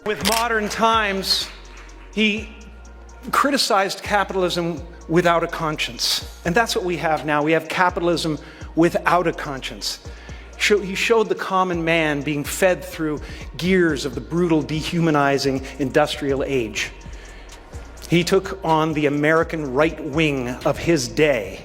With modern times, he criticized capitalism without a conscience. And that's what we have now. We have capitalism without a conscience. He showed the common man being fed through gears of the brutal, dehumanizing industrial age. He took on the American right wing of his day,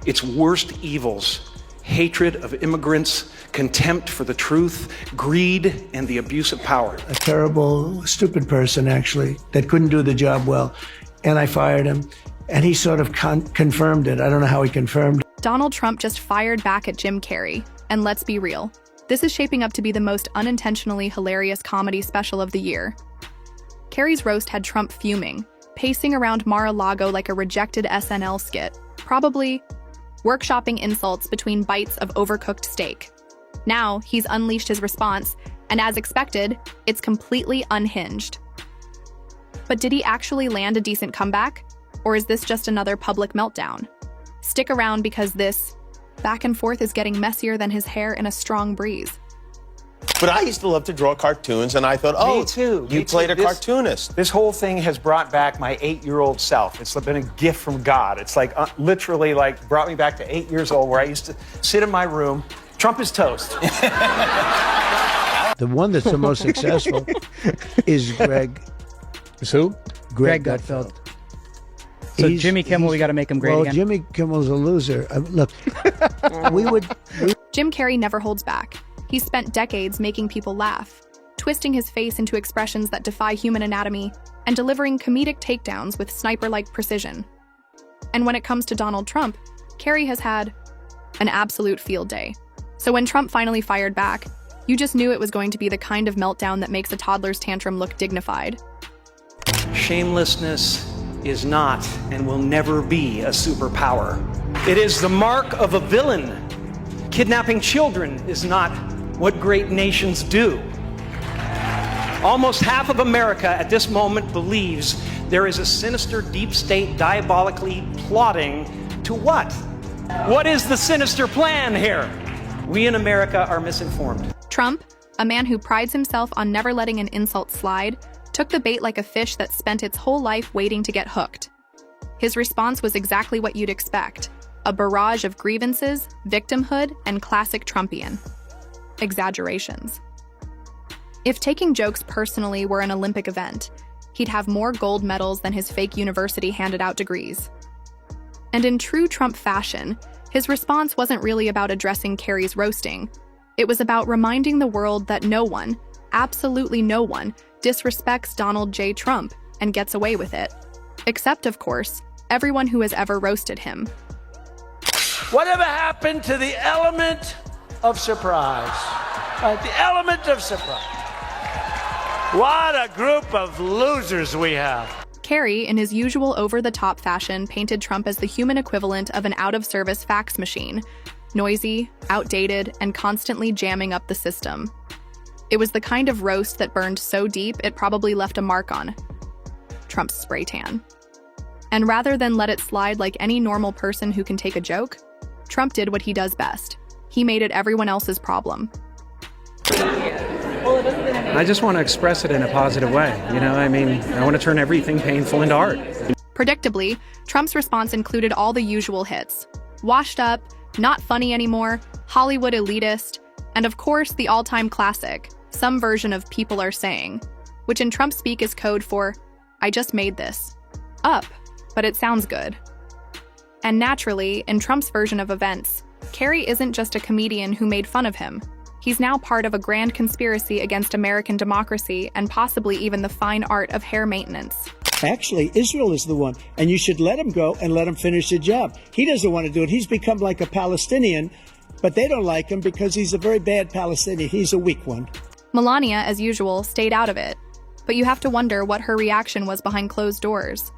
its worst evils: hatred of immigrants, contempt for the truth, greed, and the abuse of power. A terrible, stupid person, actually, that couldn't do the job well. And I fired him, and he sort of confirmed it. I don't know how he confirmed it. Donald Trump just fired back at Jim Carrey. And let's be real, this is shaping up to be the most unintentionally hilarious comedy special of the year. Carrey's roast had Trump fuming, pacing around Mar-a-Lago like a rejected SNL skit, probably workshopping insults between bites of overcooked steak. Now, he's unleashed his response, and as expected, it's completely unhinged. But did he actually land a decent comeback? Or is this just another public meltdown? Stick around because this back and forth is getting messier than his hair in a strong breeze. But I used to love to draw cartoons, and I thought, oh, Me too. you played a cartoonist. This whole thing has brought back my 8-year-old self. It's been a gift from God. It's like literally like brought me back to 8 years old, where I used to sit in my room. Trump is toast. The one that's the most successful is Greg. Is who? Greg Gutfeld. So Jimmy Kimmel, we got to make him great again? Jimmy Kimmel's a loser. Look, Jim Carrey never holds back. He's spent decades making people laugh, twisting his face into expressions that defy human anatomy, and delivering comedic takedowns with sniper-like precision. And when it comes to Donald Trump, Carrey has had an absolute field day. So when Trump finally fired back, you just knew it was going to be the kind of meltdown that makes a toddler's tantrum look dignified. Shamelessness is not and will never be a superpower. It is the mark of a villain. Kidnapping children is not what great nations do. Almost half of America at this moment believes there is a sinister deep state diabolically plotting to what? What is the sinister plan here? We in America are misinformed. Trump, a man who prides himself on never letting an insult slide, took the bait like a fish that spent its whole life waiting to get hooked. His response was exactly what you'd expect: a barrage of grievances, victimhood, and classic Trumpian exaggerations. If taking jokes personally were an Olympic event, he'd have more gold medals than his fake university handed out degrees. And in true Trump fashion, his response wasn't really about addressing Carrey's roasting. It was about reminding the world that no one, absolutely no one, disrespects Donald J. Trump and gets away with it. Except, of course, everyone who has ever roasted him. Whatever happened to the element of surprise? The element of surprise. What a group of losers we have. Carrey, in his usual over-the-top fashion, painted Trump as the human equivalent of an out-of-service fax machine, noisy, outdated, and constantly jamming up the system. It was the kind of roast that burned so deep it probably left a mark on Trump's spray tan. And rather than let it slide like any normal person who can take a joke, Trump did what he does best. He made it everyone else's problem. I just want to express it in a positive way. I want to turn everything painful into art. Predictably, Trump's response included all the usual hits: washed up, not funny anymore, Hollywood elitist, and of course the all-time classic, some version of people are saying, which in Trump speak is code for, I just made this up, but it sounds good. And naturally, in Trump's version of events, Carrey isn't just a comedian who made fun of him. He's now part of a grand conspiracy against American democracy and possibly even the fine art of hair maintenance. Actually, Israel is the one, and you should let him go and let him finish the job. He doesn't want to do it. He's become like a Palestinian, but they don't like him because he's a very bad Palestinian. He's a weak one. Melania, as usual, stayed out of it, but you have to wonder what her reaction was behind closed doors.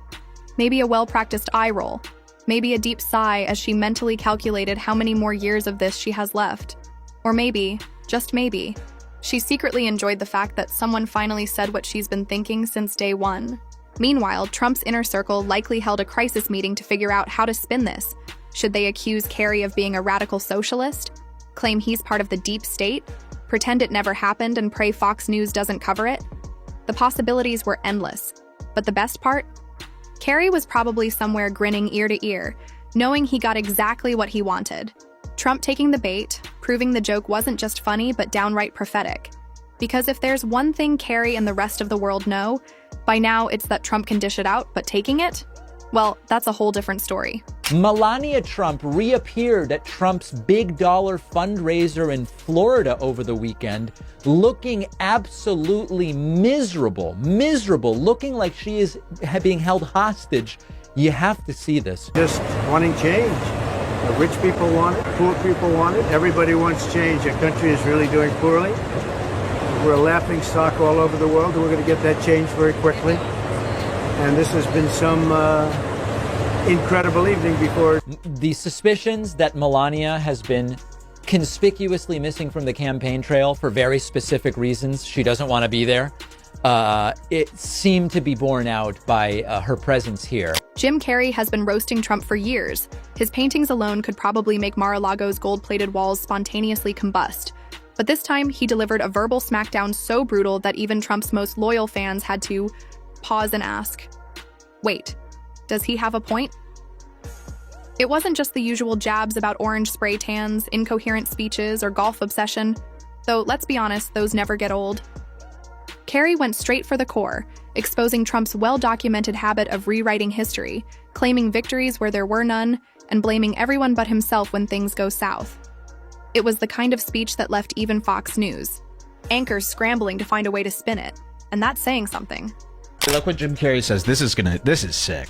Maybe a well-practiced eye roll. Maybe a deep sigh as she mentally calculated how many more years of this she has left. Or maybe, just maybe, she secretly enjoyed the fact that someone finally said what she's been thinking since day one. Meanwhile, Trump's inner circle likely held a crisis meeting to figure out how to spin this. Should they accuse Carrey of being a radical socialist? Claim he's part of the deep state? Pretend it never happened and pray Fox News doesn't cover it? The possibilities were endless. But the best part? Carrey was probably somewhere grinning ear to ear, knowing he got exactly what he wanted. Trump taking the bait, proving the joke wasn't just funny but downright prophetic. Because if there's one thing Carrey and the rest of the world know, by now it's that Trump can dish it out, but taking it? Well, that's a whole different story. Melania Trump reappeared at Trump's big dollar fundraiser in Florida over the weekend, looking absolutely miserable, looking like she is being held hostage. You have to see this. Just wanting change. The rich people want it, poor people want it, everybody wants change. Our country is really doing poorly. We're a laughing stock all over the world, and we're going to get that change very quickly. And this has been some incredible evening before. The suspicions that Melania has been conspicuously missing from the campaign trail for very specific reasons, she doesn't want to be there, it seemed to be borne out by her presence here. Jim Carrey has been roasting Trump for years. His paintings alone could probably make Mar-a-Lago's gold-plated walls spontaneously combust. But this time, he delivered a verbal smackdown so brutal that even Trump's most loyal fans had to pause and ask, wait, does he have a point? It wasn't just the usual jabs about orange spray tans, incoherent speeches, or golf obsession, though let's be honest, those never get old. Carrey went straight for the core, exposing Trump's well-documented habit of rewriting history, claiming victories where there were none, and blaming everyone but himself when things go south. It was the kind of speech that left even Fox News anchors scrambling to find a way to spin it, and that's saying something. Look what Jim Carrey says. This is sick.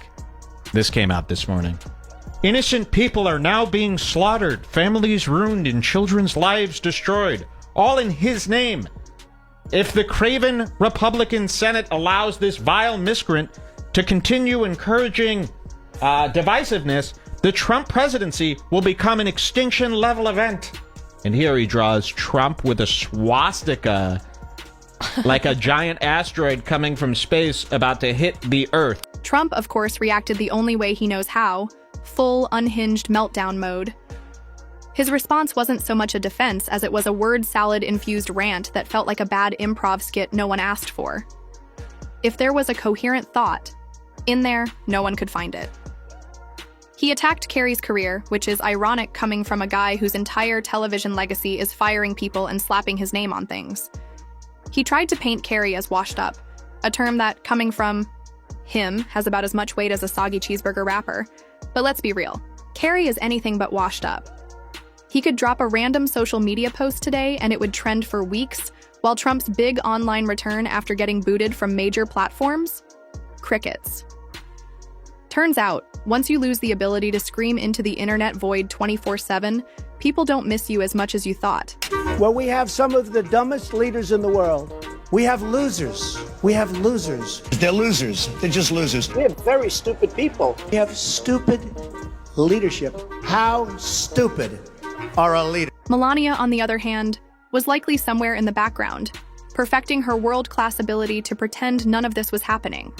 This came out this morning. Innocent people are now being slaughtered, families ruined, and children's lives destroyed, all in his name. If the craven Republican Senate allows this vile miscreant to continue encouraging divisiveness, the Trump presidency will become an extinction-level event. And here he draws Trump with a swastika, like a giant asteroid coming from space about to hit the Earth. Trump, of course, reacted the only way he knows how, full, unhinged meltdown mode. His response wasn't so much a defense as it was a word salad-infused rant that felt like a bad improv skit no one asked for. If there was a coherent thought, in there, no one could find it. He attacked Carrey's career, which is ironic coming from a guy whose entire television legacy is firing people and slapping his name on things. He tried to paint Carrey as washed up, a term that, coming from him, has about as much weight as a soggy cheeseburger wrapper. But let's be real, Carrey is anything but washed up. He could drop a random social media post today and it would trend for weeks, while Trump's big online return after getting booted from major platforms? Crickets. Turns out, once you lose the ability to scream into the internet void 24/7, people don't miss you as much as you thought. Well, we have some of the dumbest leaders in the world. We have losers. We have losers. They're losers. They're just losers. We have very stupid people. We have stupid leadership. How stupid are our leaders? Melania, on the other hand, was likely somewhere in the background, perfecting her world-class ability to pretend none of this was happening.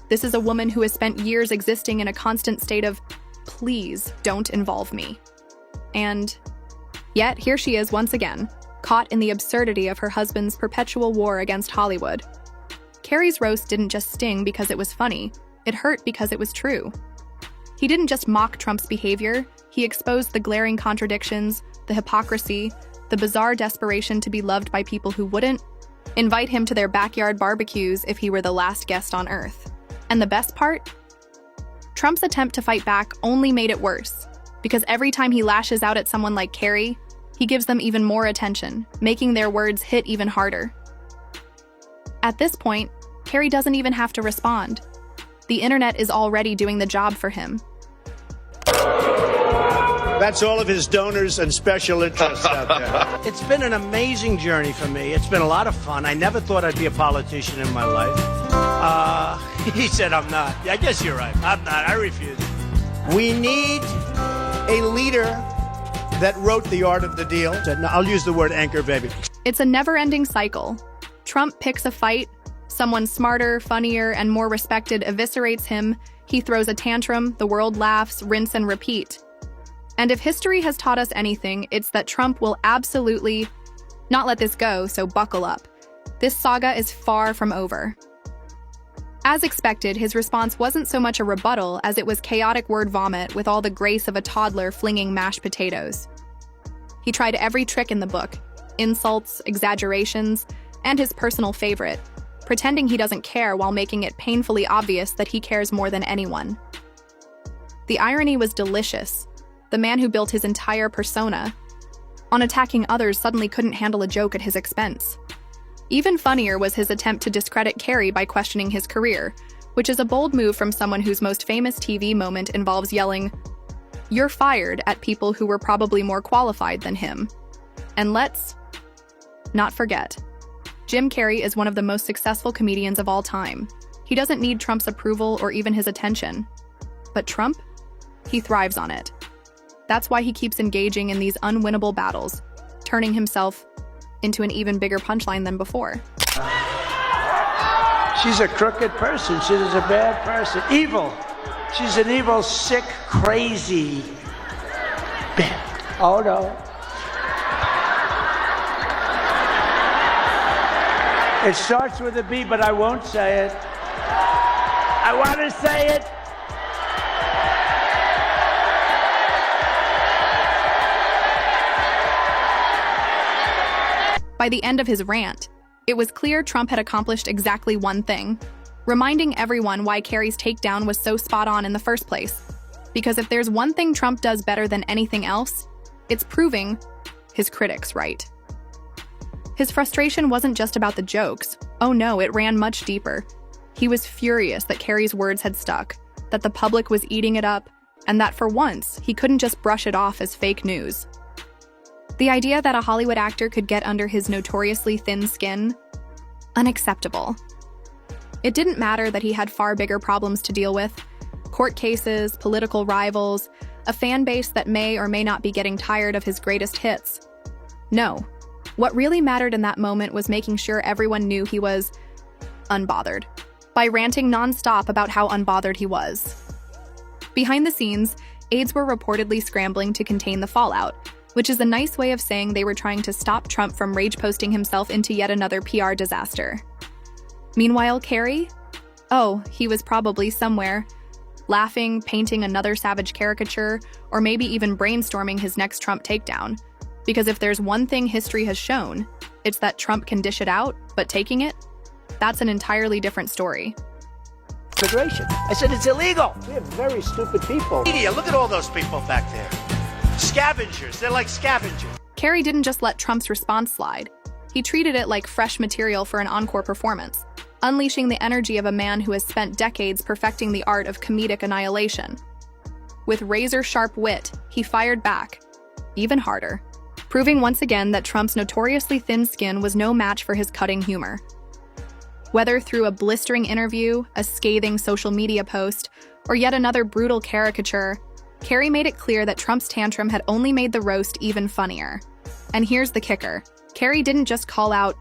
This is a woman who has spent years existing in a constant state of, please don't involve me. And yet, here she is once again, caught in the absurdity of her husband's perpetual war against Hollywood. Carrey's roast didn't just sting because it was funny, it hurt because it was true. He didn't just mock Trump's behavior, he exposed the glaring contradictions, the hypocrisy, the bizarre desperation to be loved by people who wouldn't invite him to their backyard barbecues if he were the last guest on Earth. And the best part? Trump's attempt to fight back only made it worse, because every time he lashes out at someone like Carrey, he gives them even more attention, making their words hit even harder. At this point, Carrey doesn't even have to respond. The internet is already doing the job for him. That's all of his donors and special interests out there. It's been an amazing journey for me. It's been a lot of fun. I never thought I'd be a politician in my life. He said I'm not. I guess you're right. I'm not. I refuse. We need a leader that wrote The Art of the Deal. I'll use the word anchor, baby. It's a never-ending cycle. Trump picks a fight, someone smarter, funnier, and more respected eviscerates him, he throws a tantrum, the world laughs, rinse and repeat. And if history has taught us anything, it's that Trump will absolutely not let this go, so buckle up. this saga is far from over. As expected, his response wasn't so much a rebuttal as it was chaotic word vomit with all the grace of a toddler flinging mashed potatoes. He tried every trick in the book, insults, exaggerations, and his personal favorite, pretending he doesn't care while making it painfully obvious that he cares more than anyone. The irony was delicious. The man who built his entire persona on attacking others suddenly couldn't handle a joke at his expense. Even funnier was his attempt to discredit Carrey by questioning his career, which is a bold move from someone whose most famous TV moment involves yelling, "You're fired," at people who were probably more qualified than him. And let's not forget, Jim Carrey is one of the most successful comedians of all time. He doesn't need Trump's approval or even his attention. But Trump? He thrives on it. That's why he keeps engaging in these unwinnable battles, turning himself into an even bigger punchline than before. She's a crooked person. She's a bad person. Evil. She's an evil, sick, crazy bad. Oh, no. It starts with a B, but I won't say it. I want to say it. By the end of his rant, it was clear Trump had accomplished exactly one thing, reminding everyone why Carrey's takedown was so spot on in the first place. Because if there's one thing Trump does better than anything else, it's proving his critics right. His frustration wasn't just about the jokes. Oh no, it ran much deeper. He was furious that Carrey's words had stuck, that the public was eating it up, and that for once, he couldn't just brush it off as fake news. The idea that a Hollywood actor could get under his notoriously thin skin? Unacceptable. It didn't matter that he had far bigger problems to deal with. Court cases, political rivals, a fan base that may or may not be getting tired of his greatest hits. No. What really mattered in that moment was making sure everyone knew he was unbothered, by ranting nonstop about how unbothered he was. Behind the scenes, aides were reportedly scrambling to contain the fallout, which is a nice way of saying they were trying to stop Trump from rage-posting himself into yet another PR disaster. Meanwhile, Carrey? Oh, he was probably somewhere, laughing, painting another savage caricature, or maybe even brainstorming his next Trump takedown. Because if there's one thing history has shown, it's that Trump can dish it out, but taking it? That's an entirely different story. Federation. I said it's illegal. We have very stupid people. Media, look at all those people back there. Scavengers. They're like scavengers. Carrey didn't just let Trump's response slide. He treated it like fresh material for an encore performance, unleashing the energy of a man who has spent decades perfecting the art of comedic annihilation. With razor-sharp wit, he fired back, even harder, proving once again that Trump's notoriously thin skin was no match for his cutting humor. Whether through a blistering interview, a scathing social media post, or yet another brutal caricature, Carrey made it clear that Trump's tantrum had only made the roast even funnier. And here's the kicker. Carrey didn't just call out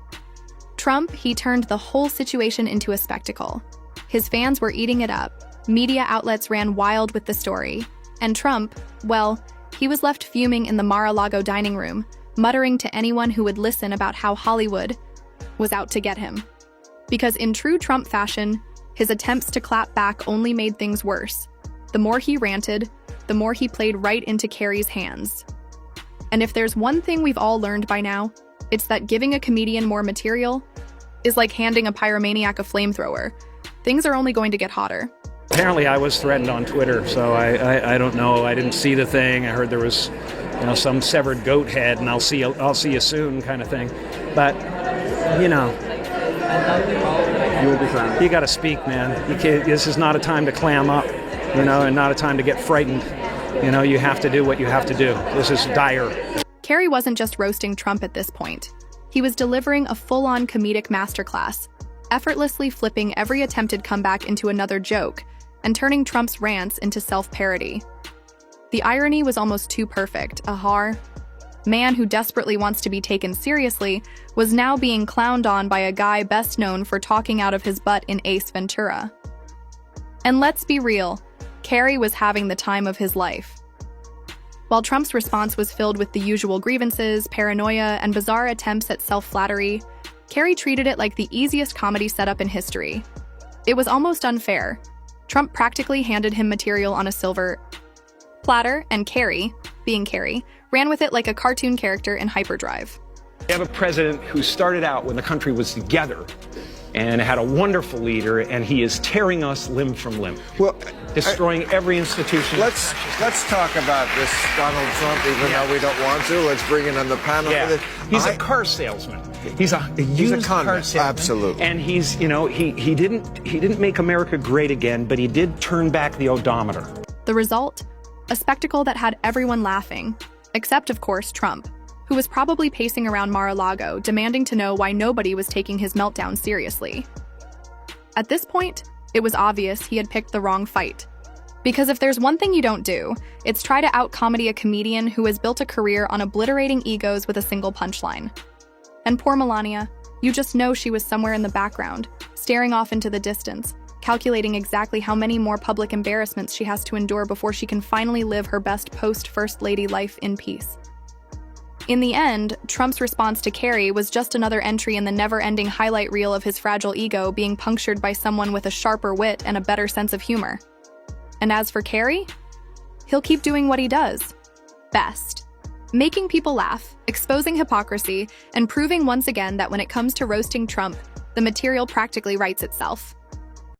Trump, he turned the whole situation into a spectacle. His fans were eating it up, media outlets ran wild with the story, and Trump, well, he was left fuming in the Mar-a-Lago dining room, muttering to anyone who would listen about how Hollywood was out to get him. Because in true Trump fashion, his attempts to clap back only made things worse. The more he ranted, the more he played right into Carrey's hands. And if there's one thing we've all learned by now, it's that giving a comedian more material is like handing a pyromaniac a flamethrower. Things are only going to get hotter. Apparently I was threatened on Twitter, so I don't know. I didn't see the thing. I heard there was, some severed goat head, and I'll see you soon kind of thing. But, you got to speak, man. You can't, this is not a time to clam up, and not a time to get frightened. You have to do what you have to do. This is dire. Carrey wasn't just roasting Trump at this point. He was delivering a full-on comedic masterclass, effortlessly flipping every attempted comeback into another joke, and turning Trump's rants into self-parody. The irony was almost too perfect. A man who desperately wants to be taken seriously was now being clowned on by a guy best known for talking out of his butt in Ace Ventura. And let's be real, Carrey was having the time of his life. While Trump's response was filled with the usual grievances, paranoia, and bizarre attempts at self-flattery, Carrey treated it like the easiest comedy setup in history. It was almost unfair. Trump practically handed him material on a silver platter, and Carrey, being Carrey, ran with it like a cartoon character in hyperdrive. We have a president who started out when the country was together and had a wonderful leader, and he is tearing us limb from limb. Well, destroying every institution. Let's talk about this Donald Trump, even though we don't want to. Let's bring it on the panel. Yeah. He's a car salesman. He's a con car man. salesman. Absolutely. And he's, he didn't make America great again, but he did turn back the odometer. The result? A spectacle that had everyone laughing, except, of course, Trump, who was probably pacing around Mar-a-Lago, demanding to know why nobody was taking his meltdown seriously. At this point, it was obvious he had picked the wrong fight. Because if there's one thing you don't do, it's try to out-comedy a comedian who has built a career on obliterating egos with a single punchline. And poor Melania, you just know she was somewhere in the background, staring off into the distance, calculating exactly how many more public embarrassments she has to endure before she can finally live her best post-First Lady life in peace. In the end, Trump's response to Carrey was just another entry in the never-ending highlight reel of his fragile ego being punctured by someone with a sharper wit and a better sense of humor. And as for Carrey, he'll keep doing what he does best. Making people laugh, exposing hypocrisy, and proving once again that when it comes to roasting Trump, the material practically writes itself.